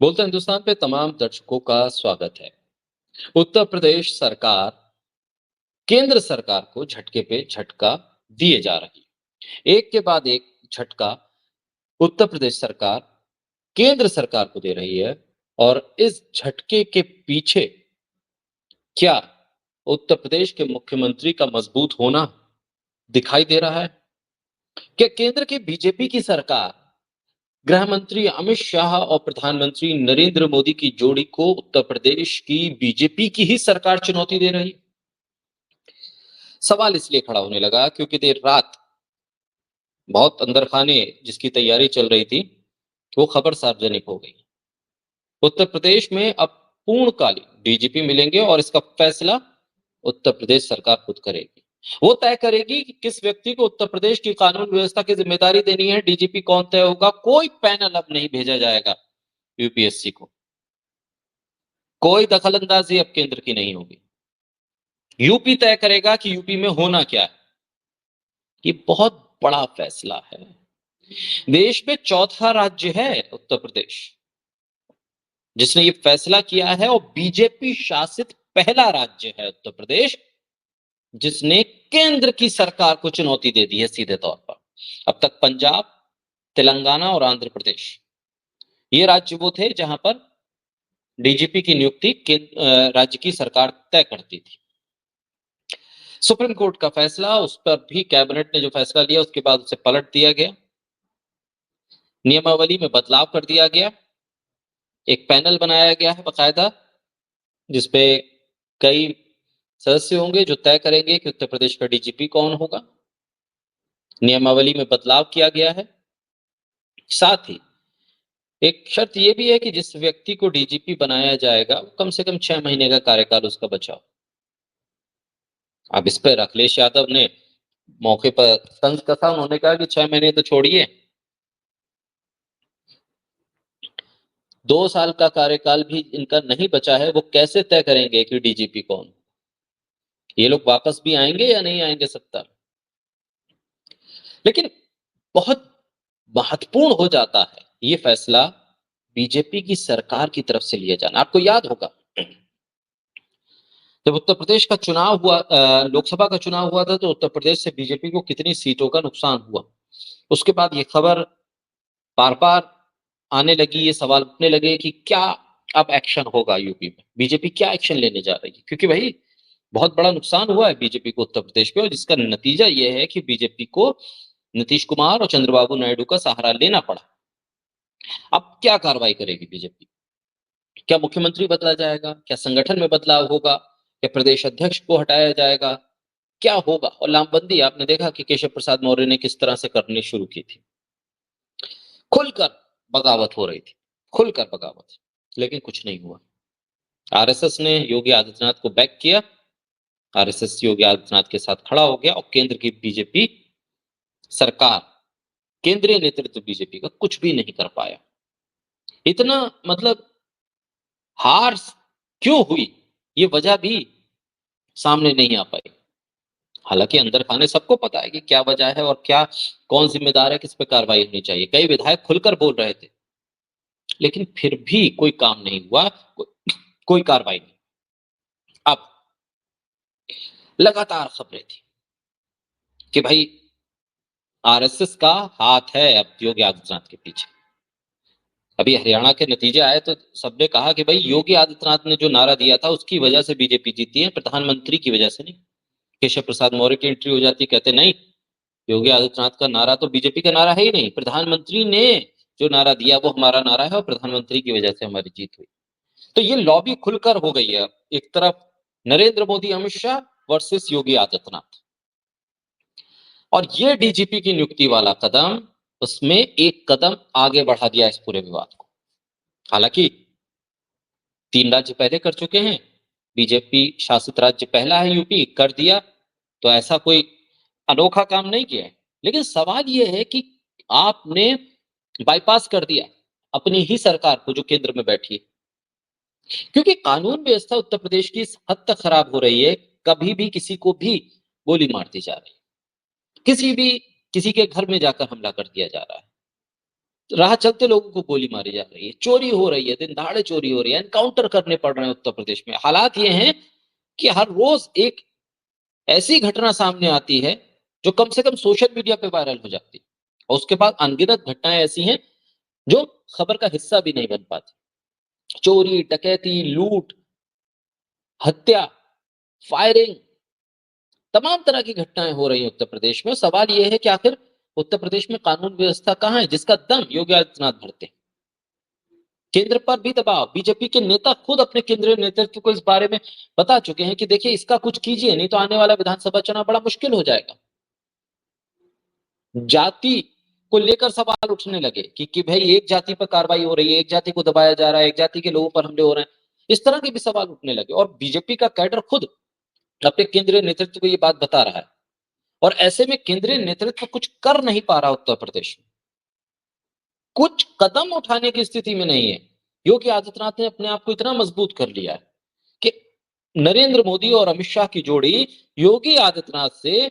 बोलते हिंदुस्तान पे तमाम दर्शकों का स्वागत है। उत्तर प्रदेश सरकार केंद्र सरकार को झटके पे झटका दिए जा रही है। एक के बाद एक झटका उत्तर प्रदेश सरकार केंद्र सरकार को दे रही है और इस झटके के पीछे क्या उत्तर प्रदेश के मुख्यमंत्री का मजबूत होना दिखाई दे रहा है? क्या केंद्र की बीजेपी की सरकार गृह मंत्री अमित शाह और प्रधानमंत्री नरेंद्र मोदी की जोड़ी को उत्तर प्रदेश की बीजेपी की ही सरकार चुनौती दे रही है? सवाल इसलिए खड़ा होने लगा क्योंकि देर रात बहुत अंदर खाने जिसकी तैयारी चल रही थी, वो खबर सार्वजनिक हो गई। उत्तर प्रदेश में अब पूर्णकालिक डीजीपी मिलेंगे और इसका फैसला उत्तर प्रदेश सरकार खुद करेगी। वो तय करेगी कि किस व्यक्ति को उत्तर प्रदेश की कानून व्यवस्था की जिम्मेदारी देनी है, डीजीपी कौन तय होगा। कोई पैनल अब नहीं भेजा जाएगा यूपीएससी को। कोई दखलंदाजी अब केंद्र की नहीं होगी। यूपी तय करेगा कि यूपी में होना क्या है। ये बहुत बड़ा फैसला है। देश में चौथा राज्य है उत्तर प्रदेश जिसने ये फैसला किया है और बीजेपी शासित पहला राज्य है उत्तर प्रदेश जिसने केंद्र की सरकार को चुनौती दे दी है सीधे तौर पर। अब तक पंजाब, तेलंगाना और आंध्र प्रदेश ये राज्य वो थे जहां पर डीजीपी की नियुक्ति राज्य की सरकार तय करती थी। सुप्रीम कोर्ट का फैसला, उस पर भी कैबिनेट ने जो फैसला लिया उसके बाद उसे पलट दिया गया, नियमावली में बदलाव कर दिया गया, एक पैनल बनाया गया है बकायदा जिसपे कई सदस्य होंगे जो तय करेंगे कि उत्तर प्रदेश का डीजीपी कौन होगा। नियमावली में बदलाव किया गया है। साथ ही एक शर्त यह भी है कि जिस व्यक्ति को डीजीपी बनाया जाएगा वो कम से कम 6 महीने का कार्यकाल उसका बचा हो। अब इस पर अखिलेश यादव ने मौके पर तंज कसा। उन्होंने कहा कि 6 महीने तो छोड़िए, 2 साल का कार्यकाल भी इनका नहीं बचा है, वो कैसे तय करेंगे कि डीजीपी कौन। ये लोग वापस भी आएंगे या नहीं आएंगे सत्ता में। लेकिन बहुत महत्वपूर्ण हो जाता है ये फैसला बीजेपी की सरकार की तरफ से लिया जाना। आपको याद होगा जब उत्तर प्रदेश का चुनाव हुआ, लोकसभा का चुनाव हुआ था, तो उत्तर प्रदेश से बीजेपी को कितनी सीटों का नुकसान हुआ। उसके बाद ये खबर बार बार आने लगी, ये सवाल उठने लगे कि क्या अब एक्शन होगा यूपी में, बीजेपी क्या एक्शन लेने जा रही है। क्योंकि भाई बहुत बड़ा नुकसान हुआ है बीजेपी को उत्तर प्रदेश में और जिसका नतीजा यह है कि बीजेपी को नीतीश कुमार और चंद्रबाबू नायडू का सहारा लेना पड़ा। अब क्या कार्रवाई करेगी बीजेपी? क्या मुख्यमंत्री बदला जाएगा? क्या संगठन में बदलाव होगा? क्या प्रदेश अध्यक्ष को हटाया जाएगा? क्या होगा? और लामबंदी आपने देखा कि केशव प्रसाद मौर्य ने किस तरह से करनी शुरू की थी। खुलकर बगावत हो रही थी, खुलकर बगावत, लेकिन कुछ नहीं हुआ। आरएसएस ने योगी आदित्यनाथ को बैक किया, आरएसएस योगी आदित्यनाथ के साथ खड़ा हो गया और केंद्र की बीजेपी सरकार, केंद्रीय नेतृत्व बीजेपी का कुछ भी नहीं कर पाया। इतना मतलब हार क्यों हुई ये वजह भी सामने नहीं आ पाई। हालांकि अंदर खाने सबको पता है कि क्या वजह है और क्या कौन जिम्मेदार है, किस पे कार्रवाई होनी चाहिए। कई विधायक खुलकर बोल रहे थे, लेकिन फिर भी कोई काम नहीं हुआ, कोई कार्रवाई नहीं। अब लगातार खबरें थी कि भाई आरएसएस का हाथ है अब योगी आदित्यनाथ के पीछे। अभी हरियाणा के नतीजे आए तो सबने कहा कि भाई योगी आदित्यनाथ ने जो नारा दिया था उसकी वजह से बीजेपी जीती है, प्रधानमंत्री की वजह से नहीं। केशव प्रसाद मौर्य की एंट्री हो जाती, कहते नहीं योगी आदित्यनाथ का नारा तो बीजेपी का नारा है ही नहीं, प्रधानमंत्री ने जो नारा दिया वो हमारा नारा है और प्रधानमंत्री की वजह से हमारी जीत हुई। तो ये लॉबी खुलकर हो गई है। एक तरफ नरेंद्र मोदी अमित शाह वर्सेस योगी आदित्यनाथ, और ये डीजीपी की नियुक्ति वाला कदम उसमें एक कदम आगे बढ़ा दिया इस पूरे विवाद को। हालांकि 3 राज्य पहले कर चुके हैं, बीजेपी शासित राज्य पहला है यूपी, कर दिया, तो ऐसा कोई अनोखा काम नहीं किया है। लेकिन सवाल यह है कि आपने बाईपास कर दिया अपनी ही सरकार को जो केंद्र में बैठी है। क्योंकि कानून व्यवस्था उत्तर प्रदेश की इस हद तक खराब हो रही है, कभी भी किसी को भी गोली मार दी जा रही है, किसी के घर में जाकर हमला कर दिया जा रहा है। राह चलते लोगों को गोली मारी जा रही है, चोरी हो रही है, दिन दहाड़े चोरी हो रही है, एनकाउंटर करने पड़ रहे हैं उत्तर प्रदेश में। हालात ये हैं कि हर रोज एक ऐसी घटना सामने आती है जो कम से कम सोशल मीडिया पे वायरल हो जाती है, और उसके बाद अनगिनत घटनाएं ऐसी हैं जो खबर का हिस्सा भी नहीं बन पाती। चोरी, डकैती, लूट, हत्या, फायरिंग, तमाम तरह की घटनाएं हो रही हैं उत्तर प्रदेश में। सवाल यह है कि आखिर उत्तर प्रदेश में कानून व्यवस्था कहां है जिसका दम योगी आदित्यनाथ भरते हैं? केंद्र पर भी दबाव, बीजेपी के नेता खुद अपने केंद्रीय नेतृत्व को इस बारे में बता चुके हैं कि देखिए इसका कुछ कीजिए, नहीं तो आने वाला विधानसभा चुनाव बड़ा मुश्किल हो जाएगा। जाति को लेकर सवाल उठने लगे कि भाई एक जाति पर कार्रवाई हो रही है, एक जाति को दबाया जा रहा है, एक जाति के लोगों पर हमले हो रहे हैं, इस तरह के भी सवाल उठने लगे। और बीजेपी का कैडर खुद अपने केंद्रीय नेतृत्व को ये बात बता रहा है, और ऐसे में केंद्रीय नेतृत्व कुछ कर नहीं पा रहा उत्तर प्रदेश में, कुछ कदम उठाने की स्थिति में नहीं है। योगी आदित्यनाथ ने अपने आप को इतना मजबूत कर लिया है कि नरेंद्र मोदी और अमित शाह की जोड़ी योगी आदित्यनाथ से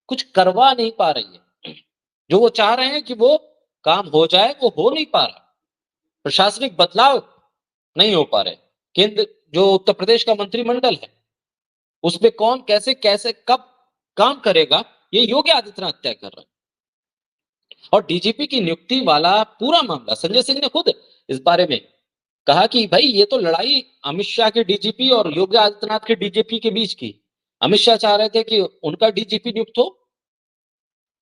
कुछ करवा नहीं पा रही है। जो वो चाह रहे हैं कि वो काम हो जाए, वो हो नहीं पा रहा। प्रशासनिक बदलाव नहीं हो पा रहे। केंद्र जो उत्तर प्रदेश का मंत्रिमंडल है, उसमें कौन कैसे कैसे कब काम करेगा, ये योगी आदित्यनाथ तय कर रहे हैं। और डीजीपी की नियुक्ति वाला पूरा मामला संजय सिंह ने खुद इस बारे में कहा कि भाई ये तो लड़ाई अमित शाह के डीजीपी और योगी आदित्यनाथ के डीजीपी के बीच की। अमित शाह चाह रहे थे कि उनका डीजीपी नियुक्त हो,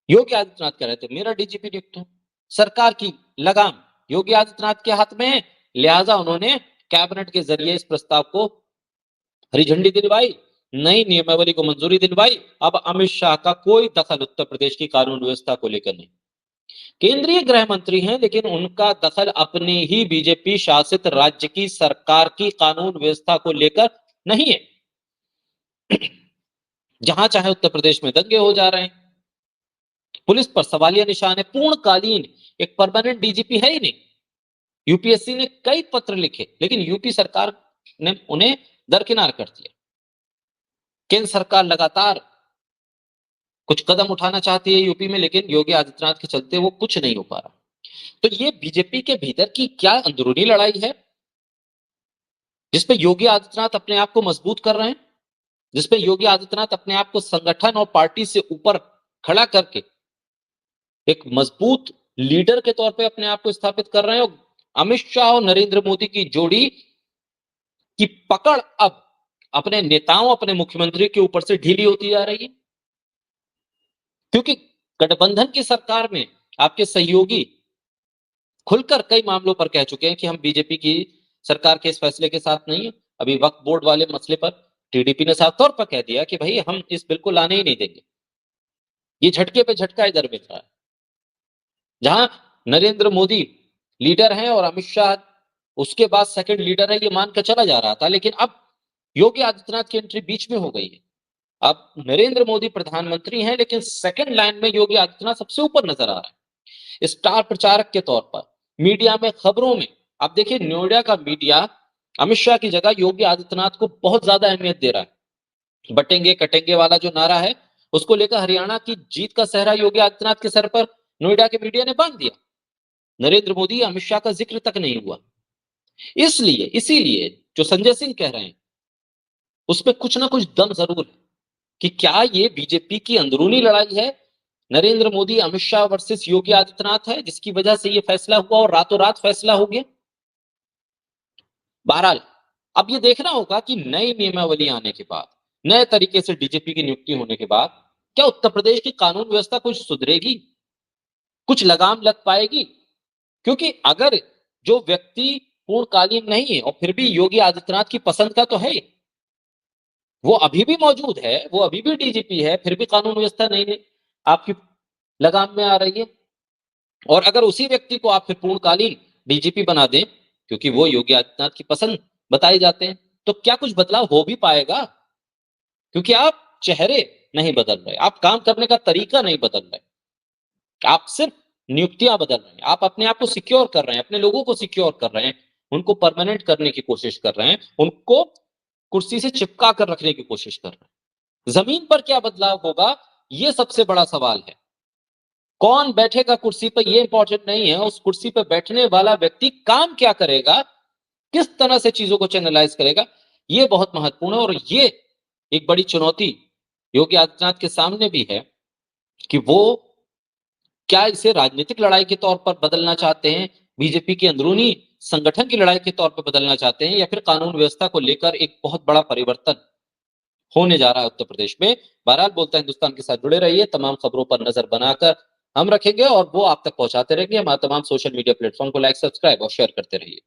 योगी आदित्यनाथ कह रहे थे मेरा डीजीपी नियुक्त हो। सरकार की लगाम योगी आदित्यनाथ के हाथ में है, लिहाजा उन्होंने कैबिनेट के जरिए इस प्रस्ताव को हरी झंडी दिलवाई, नई नियमावली को मंजूरी दिलवाई। अब अमित शाह का कोई दखल उत्तर प्रदेश की कानून व्यवस्था को लेकर नहीं। केंद्रीय गृह मंत्री हैं, लेकिन उनका दखल अपने ही बीजेपी शासित राज्य की सरकार की कानून व्यवस्था को लेकर नहीं है। जहां चाहे उत्तर प्रदेश में दंगे हो जा रहे हैं, पुलिस पर सवालिया निशान है, पूर्णकालीन एक परमानेंट डीजीपी है ही नहीं। यूपीएससी ने कई पत्र लिखे, लेकिन यूपी सरकार ने उन्हें दरकिनार कर दिया। केंद्र सरकार लगातार कुछ कदम उठाना चाहती है यूपी में, लेकिन योगी आदित्यनाथ के चलते वो कुछ नहीं हो पा रहा। तो ये बीजेपी के भीतर की क्या अंदरूनी लड़ाई है जिसपे योगी आदित्यनाथ अपने आप को मजबूत कर रहे हैं, जिसपे योगी आदित्यनाथ अपने आप को संगठन और पार्टी से ऊपर खड़ा करके एक मजबूत लीडर के तौर पे अपने आप को स्थापित कर रहे हैं। और अमित शाह और नरेंद्र मोदी की जोड़ी की पकड़ अब अपने नेताओं, अपने मुख्यमंत्री के ऊपर से ढीली होती जा रही है, क्योंकि गठबंधन की सरकार में आपके सहयोगी खुलकर कई मामलों पर कह चुके हैं कि हम बीजेपी की सरकार के इस फैसले के साथ नहीं है। अभी वक्फ बोर्ड वाले मसले पर टीडीपी ने साफ तौर पर कह दिया कि भाई हम इस बिल को लाने ही नहीं देंगे। ये झटके पे झटका इधर मिल रहा है, जहां नरेंद्र मोदी लीडर हैं और अमित शाह उसके बाद सेकंड लीडर है, ये मानकर चला जा रहा था, लेकिन अब योगी आदित्यनाथ की एंट्री बीच में हो गई है। अब नरेंद्र मोदी प्रधानमंत्री हैं, लेकिन सेकंड लाइन में योगी आदित्यनाथ सबसे ऊपर नजर आ रहा है, स्टार प्रचारक के तौर पर मीडिया में, खबरों में। आप देखिए नोएडा का मीडिया अमित शाह की जगह योगी आदित्यनाथ को बहुत ज्यादा अहमियत दे रहा है। बटेंगे कटेंगे वाला जो नारा है, उसको लेकर हरियाणा की जीत का सेहरा योगी आदित्यनाथ के सर पर नोएडा के मीडिया ने बांध दिया। नरेंद्र मोदी, अमित शाह का जिक्र तक नहीं हुआ। इसलिए इसीलिए जो संजय सिंह कह रहे हैं उसमें कुछ ना कुछ दम जरूर है कि क्या ये बीजेपी की अंदरूनी लड़ाई है, नरेंद्र मोदी अमित शाह वर्सेस योगी आदित्यनाथ है, जिसकी वजह से ये फैसला हुआ और रातों रात फैसला हो गया। बहरहाल अब ये देखना होगा कि नई नियमावली आने के बाद, नए तरीके से डीजीपी की नियुक्ति होने के बाद, क्या उत्तर प्रदेश की कानून व्यवस्था कुछ सुधरेगी, कुछ लगाम लग पाएगी? क्योंकि अगर जो व्यक्ति पूर्णकालीन नहीं है और फिर भी योगी आदित्यनाथ की पसंद का तो है, वो अभी भी मौजूद है, वो अभी भी डीजीपी है, फिर भी कानून व्यवस्था नहीं आपकी लगाम में आ रही है, और अगर उसी व्यक्ति को आप फिर पूर्णकालीन डीजीपी बना दें, क्योंकि वो योगी आदित्यनाथ की पसंद बताए जाते हैं, तो क्या कुछ बदलाव हो भी पाएगा? क्योंकि आप चेहरे नहीं बदल रहे, आप काम करने का तरीका नहीं बदल रहे, आप सिर्फ नियुक्तियां बदल रहे हैं, आप अपने आप को सिक्योर कर रहे हैं, अपने लोगों को सिक्योर कर रहे हैं, उनको परमानेंट करने की कोशिश कर रहे हैं, उनको कुर्सी से चिपका कर रखने की कोशिश कर रहे हैं। जमीन पर क्या बदलाव होगा, यह सबसे बड़ा सवाल है। कौन बैठेगा कुर्सी पर ये इंपॉर्टेंट नहीं है, उस कुर्सी पर बैठने वाला व्यक्ति काम क्या करेगा, किस तरह से चीजों को चैनलाइज करेगा, ये बहुत महत्वपूर्ण है। और ये एक बड़ी चुनौती योगी आदित्यनाथ के सामने भी है कि वो क्या इसे राजनीतिक लड़ाई के तौर पर बदलना चाहते हैं, बीजेपी की अंदरूनी संगठन की लड़ाई के तौर पर बदलना चाहते हैं, या फिर कानून व्यवस्था को लेकर एक बहुत बड़ा परिवर्तन होने जा रहा है उत्तर प्रदेश में। बहरहाल बोलता हिंदुस्तान के साथ जुड़े रहिए, तमाम खबरों पर नजर बनाकर हम रखेंगे और वो आप तक पहुंचाते रहेंगे। हमारे तमाम सोशल मीडिया प्लेटफॉर्म को लाइक, सब्सक्राइब और शेयर करते रहिए।